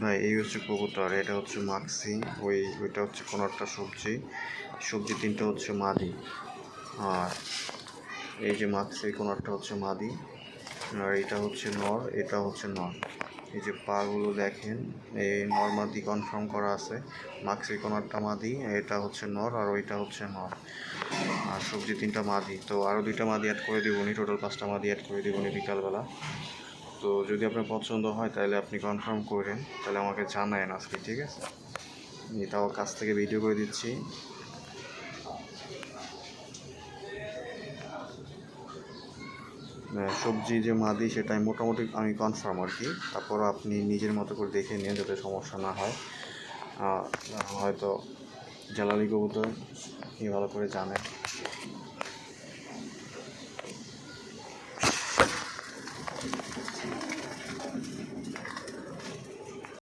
ভাই এই হচ্ছে কবুতর, এটা হচ্ছে মাক্সি, ওইটা হচ্ছে কোনো একটা সবজি তিনটা হচ্ছে মাদি। আর এই যে মাক্সি কোনো একটা হচ্ছে মাদি, আর এটা হচ্ছে নর, এটা হচ্ছে নর। এই যে পাগুলো দেখেন, এই নর মাদি কনফার্ম করা আছে। মাক্সি কোনো একটা মাদি, এটা হচ্ছে নর, আর ওইটা হচ্ছে নর। আর সবজি তিনটা মাদি, তো আরও দুইটা মাদি অ্যাড করে দিবনি, টোটাল 5টা মাদি অ্যাড করে দিবনি বিকালবেলা। তো যদি আপনার পছন্দ হয় তাহলে আপনি কনফার্ম করেন, তাহলে আমাকে জানায়েন আজকে, ঠিক আছে? এটাও কাছ থেকে ভিডিও করে দিচ্ছি। সবজি যে মাদি সেটাই মোটামুটি আমি কনফার্ম আর কি, তারপর আপনি নিজের মতো করে দেখে নিন যাতে সমস্যা না হয়। হয়তো জালালি কবুতর ভালো করে জানেন।